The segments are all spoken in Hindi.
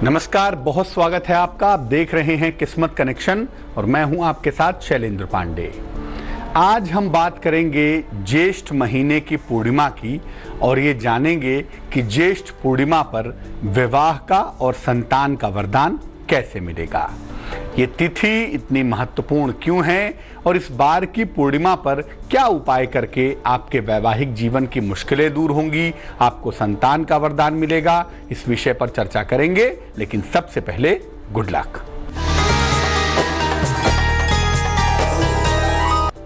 नमस्कार, बहुत स्वागत है आपका। आप देख रहे हैं किस्मत कनेक्शन और मैं हूं आपके साथ शैलेंद्र पांडे। आज हम बात करेंगे ज्येष्ठ महीने की पूर्णिमा की और ये जानेंगे कि ज्येष्ठ पूर्णिमा पर विवाह का और संतान का वरदान कैसे मिलेगा। ये तिथि इतनी महत्वपूर्ण क्यों है और इस बार की पूर्णिमा पर क्या उपाय करके आपके वैवाहिक जीवन की मुश्किलें दूर होंगी, आपको संतान का वरदान मिलेगा, इस विषय पर चर्चा करेंगे। लेकिन सबसे पहले गुड लक।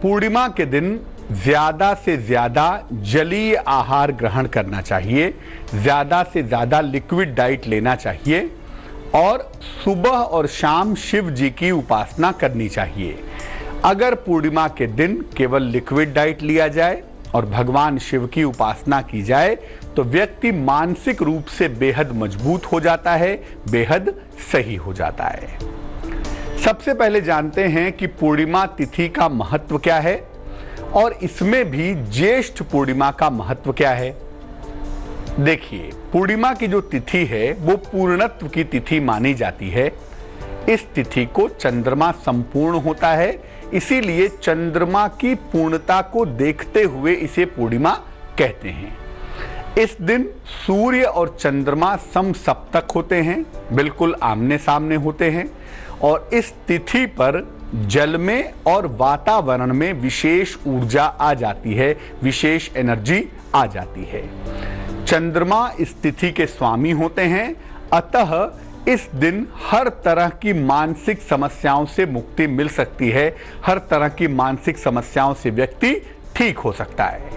पूर्णिमा के दिन ज्यादा से ज्यादा जलीय आहार ग्रहण करना चाहिए, ज्यादा से ज्यादा लिक्विड डाइट लेना चाहिए और सुबह और शाम शिव जी की उपासना करनी चाहिए। अगर पूर्णिमा के दिन केवल लिक्विड डाइट लिया जाए और भगवान शिव की उपासना की जाए तो व्यक्ति मानसिक रूप से बेहद मजबूत हो जाता है, बेहद सही हो जाता है। सबसे पहले जानते हैं कि पूर्णिमा तिथि का महत्व क्या है और इसमें भी ज्येष्ठ पूर्णिमा का महत्व क्या है। देखिए, पूर्णिमा की जो तिथि है वो पूर्णत्व की तिथि मानी जाती है। इस तिथि को चंद्रमा संपूर्ण होता है, इसीलिए चंद्रमा की पूर्णता को देखते हुए इसे पूर्णिमा कहते हैं। इस दिन सूर्य और चंद्रमा समसप्तक होते हैं, बिल्कुल आमने सामने होते हैं और इस तिथि पर जल में और वातावरण में विशेष ऊर्जा आ जाती है, विशेष एनर्जी आ जाती है। चंद्रमा इस तिथि के स्वामी होते हैं, अतः इस दिन हर तरह की मानसिक समस्याओं से मुक्ति मिल सकती है, हर तरह की मानसिक समस्याओं से व्यक्ति ठीक हो सकता है।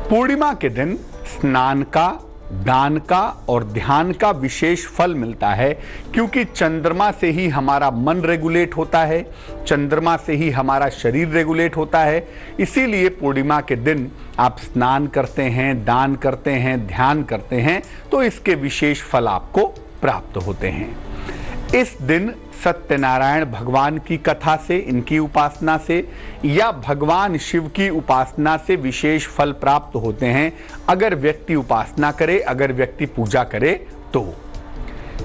पूर्णिमा के दिन स्नान का, दान का और ध्यान का विशेष फल मिलता है, क्योंकि चंद्रमा से ही हमारा मन रेगुलेट होता है, चंद्रमा से ही हमारा शरीर रेगुलेट होता है। इसीलिए पूर्णिमा के दिन आप स्नान करते हैं, दान करते हैं, ध्यान करते हैं तो इसके विशेष फल आपको प्राप्त होते हैं। इस दिन सत्यनारायण भगवान की कथा से, इनकी उपासना से या भगवान शिव की उपासना से विशेष फल प्राप्त होते हैं। अगर व्यक्ति उपासना करे, अगर व्यक्ति पूजा करे तो।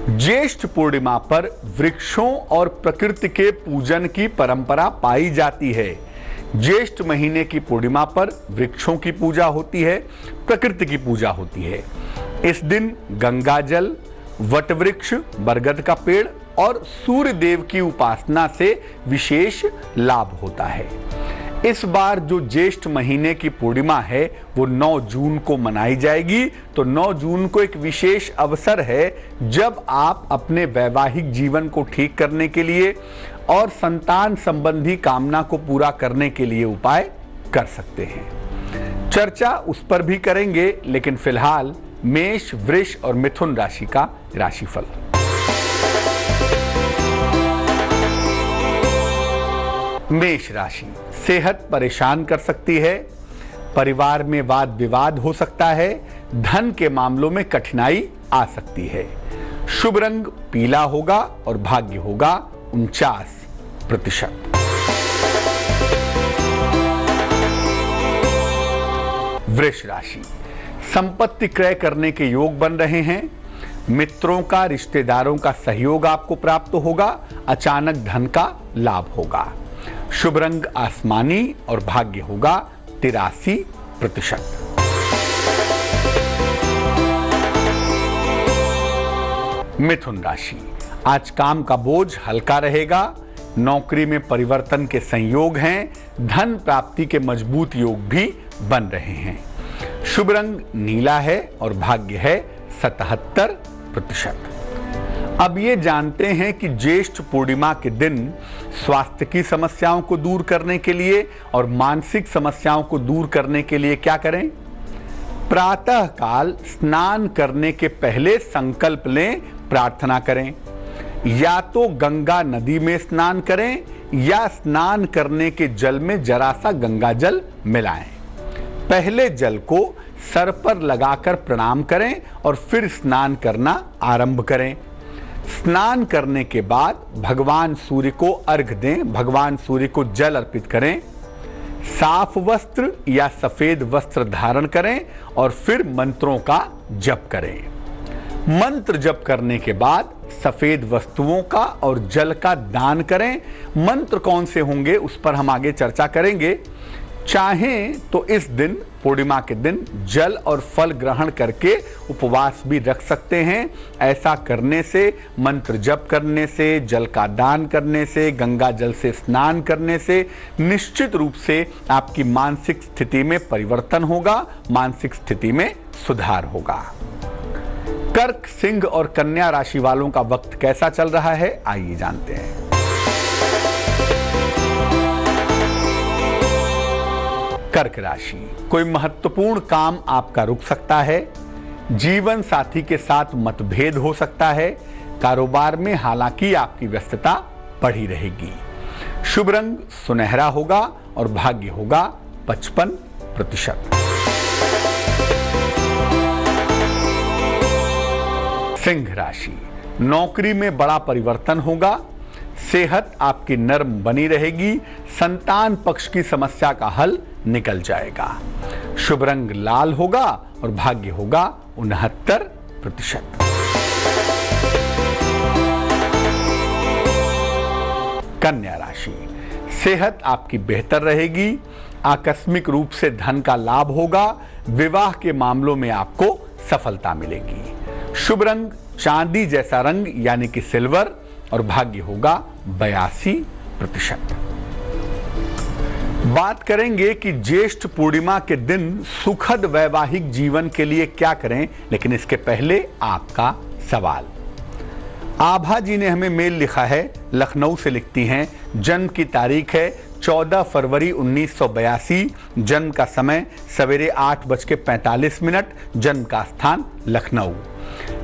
ज्येष्ठ पूर्णिमा पर वृक्षों और प्रकृति के पूजन की परंपरा पाई जाती है। ज्येष्ठ महीने की पूर्णिमा पर वृक्षों की पूजा होती है, प्रकृति की पूजा होती है। इस दिन गंगा जल, वटवृक्ष, बरगद का पेड़ और सूर्य देव की उपासना से विशेष लाभ होता है। इस बार जो ज्येष्ठ महीने की पूर्णिमा है वो 9 जून को मनाई जाएगी। तो 9 जून को एक विशेष अवसर है जब आप अपने वैवाहिक जीवन को ठीक करने के लिए और संतान संबंधी कामना को पूरा करने के लिए उपाय कर सकते हैं। चर्चा उस पर भी करेंगे, लेकिन फिलहाल मेष, वृष और मिथुन राशि का राशिफल। मेष राशि, सेहत परेशान कर सकती है, परिवार में वाद विवाद हो सकता है, धन के मामलों में कठिनाई आ सकती है। शुभ रंग पीला होगा और भाग्य होगा 49%। वृष राशि, संपत्ति क्रय करने के योग बन रहे हैं, मित्रों का, रिश्तेदारों का सहयोग आपको प्राप्त होगा, अचानक धन का लाभ होगा। शुभ रंग आसमानी और भाग्य होगा 83%। मिथुन राशि, आज काम का बोझ हल्का रहेगा, नौकरी में परिवर्तन के संयोग हैं, धन प्राप्ति के मजबूत योग भी बन रहे हैं। शुभ रंग नीला है और भाग्य है 77%। अब ये जानते हैं कि ज्येष्ठ पूर्णिमा के दिन स्वास्थ्य की समस्याओं को दूर करने के लिए और मानसिक समस्याओं को दूर करने के लिए क्या करें। प्रातः काल स्नान करने के पहले संकल्प लें, प्रार्थना करें। या तो गंगा नदी में स्नान करें या स्नान करने के जल में जरा सा गंगा जल मिलाएं। पहले जल को सर पर लगाकर प्रणाम करें और फिर स्नान करना आरंभ करें। स्नान करने के बाद भगवान सूर्य को अर्घ्य दें, भगवान सूर्य को जल अर्पित करें। साफ वस्त्र या सफेद वस्त्र धारण करें और फिर मंत्रों का जप करें। मंत्र जप करने के बाद सफेद वस्तुओं का और जल का दान करें। मंत्र कौन से होंगे उस पर हम आगे चर्चा करेंगे। चाहें तो इस दिन, पूर्णिमा के दिन, जल और फल ग्रहण करके उपवास भी रख सकते हैं। ऐसा करने से, मंत्र जप करने से, जल का दान करने से, गंगा जल से स्नान करने से निश्चित रूप से आपकी मानसिक स्थिति में परिवर्तन होगा, मानसिक स्थिति में सुधार होगा। कर्क, सिंह और कन्या राशि वालों का वक्त कैसा चल रहा है, आइए जानते हैं। कर्क राशि, कोई महत्वपूर्ण काम आपका रुक सकता है। जीवन साथी के साथ मतभेद हो सकता है। कारोबार में हालांकि आपकी व्यस्तता बढ़ी रहेगी। शुभ रंग सुनहरा होगा और भाग्य होगा 55%। सिंह राशि, नौकरी में बड़ा परिवर्तन होगा। सेहत आपकी नर्म बनी रहेगी। संतान पक्ष की समस्या का हल निकल जाएगा। शुभ रंग लाल होगा और भाग्य होगा 69%। कन्या राशि, सेहत आपकी बेहतर रहेगी। आकस्मिक रूप से धन का लाभ होगा। विवाह के मामलों में आपको सफलता मिलेगी। शुभ रंग चांदी जैसा रंग यानी कि सिल्वर और भाग्य होगा 82%। बात करेंगे कि ज्येष्ठ पूर्णिमा के दिन सुखद वैवाहिक जीवन के लिए क्या करें, लेकिन इसके पहले आपका सवाल। आभा जी ने हमें मेल लिखा है, लखनऊ से लिखती हैं। जन्म की तारीख है 14 फरवरी 1982। जन्म का समय सवेरे 8:45। जन्म का स्थान लखनऊ।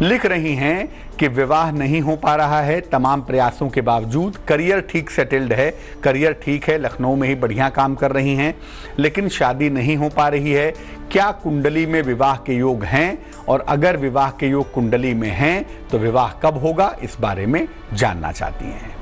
लिख रही हैं कि विवाह नहीं हो पा रहा है तमाम प्रयासों के बावजूद। करियर ठीक सेटल्ड है, करियर ठीक है, लखनऊ में ही बढ़िया काम कर रही हैं, लेकिन शादी नहीं हो पा रही है। क्या कुंडली में विवाह के योग हैं, और अगर विवाह के योग कुंडली में हैं तो विवाह कब होगा, इस बारे में जानना चाहती हैं।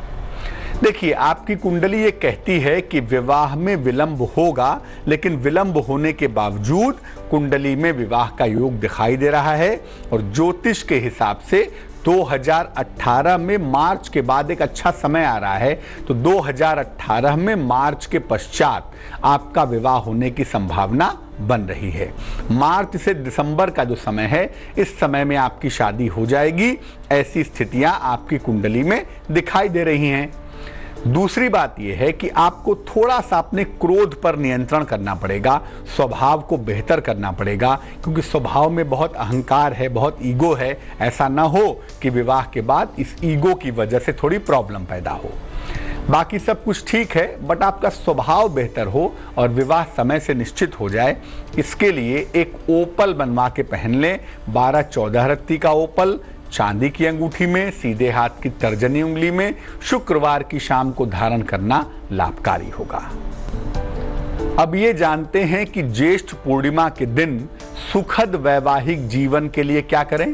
देखिए, आपकी कुंडली ये कहती है कि विवाह में विलंब होगा, लेकिन विलंब होने के बावजूद कुंडली में विवाह का योग दिखाई दे रहा है। और ज्योतिष के हिसाब से 2018 में मार्च के बाद एक अच्छा समय आ रहा है, तो 2018 में मार्च के पश्चात आपका विवाह होने की संभावना बन रही है। मार्च से दिसंबर का जो समय है, इस समय में आपकी शादी हो जाएगी। ऐसी स्थितियां आपकी कुंडली में दिखाई दे रही हैं। दूसरी बात यह है कि आपको थोड़ा सा अपने क्रोध पर नियंत्रण करना पड़ेगा, स्वभाव को बेहतर करना पड़ेगा, क्योंकि स्वभाव में बहुत अहंकार है, बहुत ईगो है। ऐसा ना हो कि विवाह के बाद इस ईगो की वजह से थोड़ी प्रॉब्लम पैदा हो। बाकी सब कुछ ठीक है, बट आपका स्वभाव बेहतर हो और विवाह समय से निश्चित हो जाए, इसके लिए एक ओपल बनवा के पहन लें। 12-14 रत्ती का ओपल चांदी की अंगूठी में, सीधे हाथ की तर्जनी उंगली में, शुक्रवार की शाम को धारण करना लाभकारी होगा। अब ये जानते हैं कि ज्येष्ठ पूर्णिमा के दिन सुखद वैवाहिक जीवन के लिए क्या करें।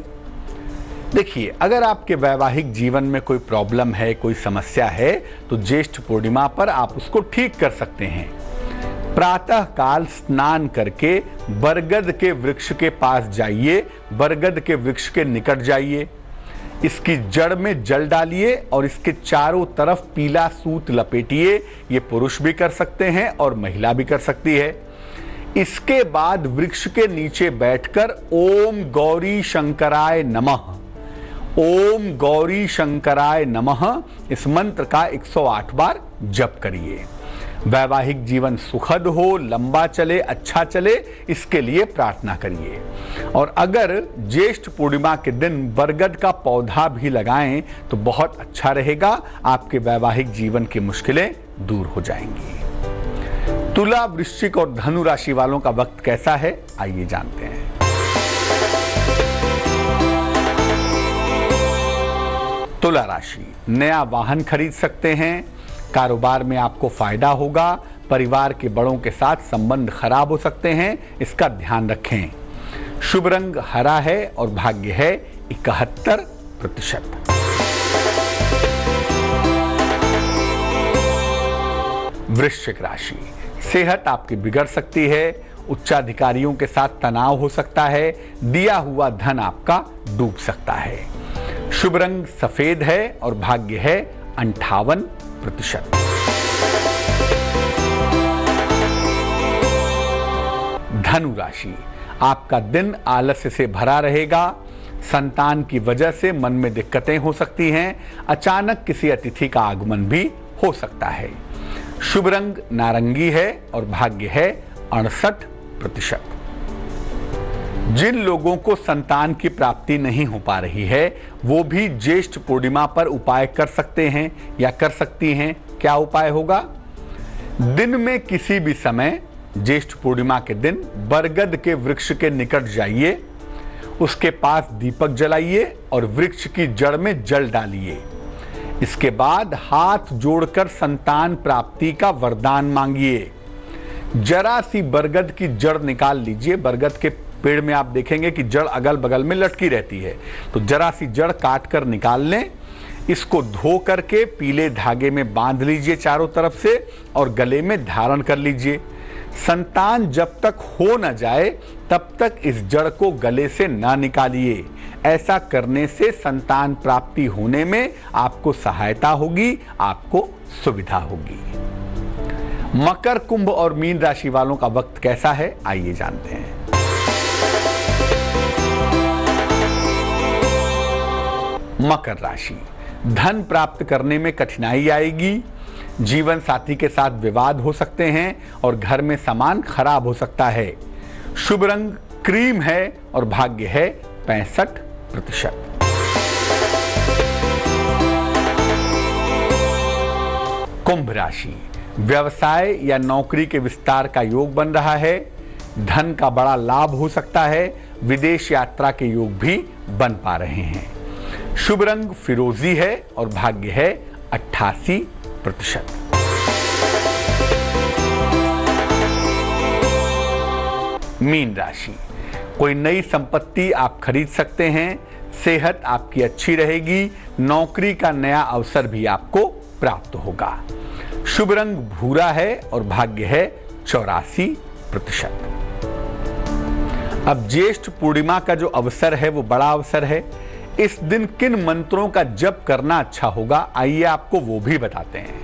देखिए, अगर आपके वैवाहिक जीवन में कोई प्रॉब्लम है, कोई समस्या है, तो ज्येष्ठ पूर्णिमा पर आप उसको ठीक कर सकते हैं। प्रातः काल स्नान करके बरगद के वृक्ष के पास जाइए, बरगद के वृक्ष के निकट जाइए, इसकी जड़ में जल डालिए और इसके चारों तरफ पीला सूत लपेटिए। ये पुरुष भी कर सकते हैं और महिला भी कर सकती है। इसके बाद वृक्ष के नीचे बैठकर ओम गौरी शंकराय नमः, ओम गौरी शंकराय नमः, इस मंत्र का 108 बार जप करिए। वैवाहिक जीवन सुखद हो, लंबा चले, अच्छा चले, इसके लिए प्रार्थना करिए। और अगर ज्येष्ठ पूर्णिमा के दिन बरगद का पौधा भी लगाएं तो बहुत अच्छा रहेगा। आपके वैवाहिक जीवन की मुश्किलें दूर हो जाएंगी। तुला, वृश्चिक और धनु राशि वालों का वक्त कैसा है, आइए जानते हैं। तुला राशि, नया वाहन खरीद सकते हैं। कारोबार में आपको फायदा होगा। परिवार के बड़ों के साथ संबंध खराब हो सकते हैं, इसका ध्यान रखें। शुभ रंग हरा है और भाग्य है 71%। वृश्चिक राशि, सेहत आपकी बिगड़ सकती है। उच्चाधिकारियों के साथ तनाव हो सकता है। दिया हुआ धन आपका डूब सकता है। शुभ रंग सफेद है और भाग्य है 58%। धनु राशि, आपका दिन आलस्य से भरा रहेगा। संतान की वजह से मन में दिक्कतें हो सकती हैं। अचानक किसी अतिथि का आगमन भी हो सकता है। शुभ रंग नारंगी है और भाग्य है 68%। जिन लोगों को संतान की प्राप्ति नहीं हो पा रही है वो भी ज्येष्ठ पूर्णिमा पर उपाय कर सकते हैं या कर सकती हैं। क्या उपाय होगा? दिन में किसी भी समय ज्येष्ठ पूर्णिमा के दिन बरगद के वृक्ष के निकट जाइए, उसके पास दीपक जलाइए और वृक्ष की जड़ में जल डालिए। इसके बाद हाथ जोड़कर संतान प्राप्ति का वरदान मांगिए। जरा सी बरगद की जड़ निकाल लीजिए। बरगद के पेड़ में आप देखेंगे कि जड़ अगल बगल में लटकी रहती है, तो जरा सी जड़ काट कर निकाल लें। इसको धो करके पीले धागे में बांध लीजिए चारों तरफ से और गले में धारण कर लीजिए। संतान जब तक हो न जाए तब तक इस जड़ को गले से ना निकालिए। ऐसा करने से संतान प्राप्ति होने में आपको सहायता होगी, आपको सुविधा होगी। मकर, कुंभ और मीन राशि वालों का वक्त कैसा है, आइए जानते हैं। मकर राशि, धन प्राप्त करने में कठिनाई आएगी। जीवन साथी के साथ विवाद हो सकते हैं और घर में सामान खराब हो सकता है। शुभ रंग क्रीम है और भाग्य है 65%। कुंभ राशि, व्यवसाय या नौकरी के विस्तार का योग बन रहा है। धन का बड़ा लाभ हो सकता है। विदेश यात्रा के योग भी बन पा रहे हैं। शुभ रंग फिरोजी है और भाग्य है 88%। मीन राशि, कोई नई संपत्ति आप खरीद सकते हैं। सेहत आपकी अच्छी रहेगी। नौकरी का नया अवसर भी आपको प्राप्त होगा। शुभ रंग भूरा है और भाग्य है 84%। अब ज्येष्ठ पूर्णिमा का जो अवसर है वो बड़ा अवसर है। इस दिन किन मंत्रों का जप करना अच्छा होगा, आइए आपको वो भी बताते हैं।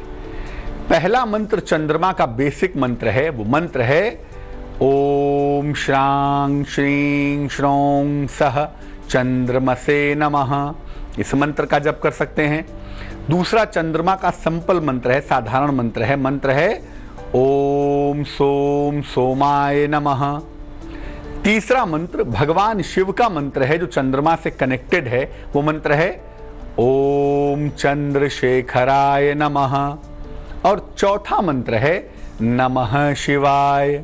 पहला मंत्र चंद्रमा का बेसिक मंत्र है। वो मंत्र है ओम श्रांग श्रीं श्रौं सह चंद्रमसे नमः। इस मंत्र का जप कर सकते हैं। दूसरा चंद्रमा का सिंपल मंत्र है, साधारण मंत्र है। मंत्र है ओम सोम सोमाय नमः। तीसरा मंत्र भगवान शिव का मंत्र है जो चंद्रमा से कनेक्टेड है। वो मंत्र है ओम चंद्रशेखराय नमः। और चौथा मंत्र है नमः शिवाय।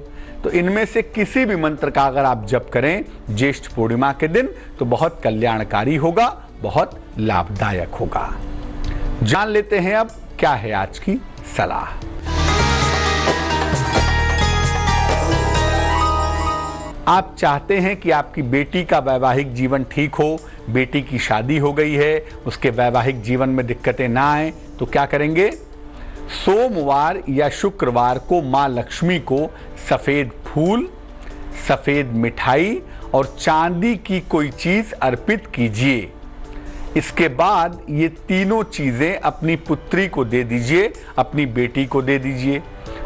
तो इनमें से किसी भी मंत्र का अगर आप जप करें ज्येष्ठ पूर्णिमा के दिन तो बहुत कल्याणकारी होगा, बहुत लाभदायक होगा। जान लेते हैं अब क्या है आज की सलाह। आप चाहते हैं कि आपकी बेटी का वैवाहिक जीवन ठीक हो, बेटी की शादी हो गई है, उसके वैवाहिक जीवन में दिक्कतें ना आए, तो क्या करेंगे? सोमवार या शुक्रवार को माँ लक्ष्मी को सफेद फूल, सफेद मिठाई और चांदी की कोई चीज अर्पित कीजिए। इसके बाद ये तीनों चीजें अपनी पुत्री को दे दीजिए, अपनी बेटी को दे दीजिए।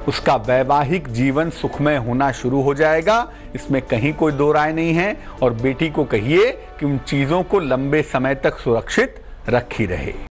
उसका वैवाहिक जीवन सुखमय होना शुरू हो जाएगा, इसमें कहीं कोई दो राय नहीं है। और बेटी को कहिए कि उन चीजों को लंबे समय तक सुरक्षित रखी रहे।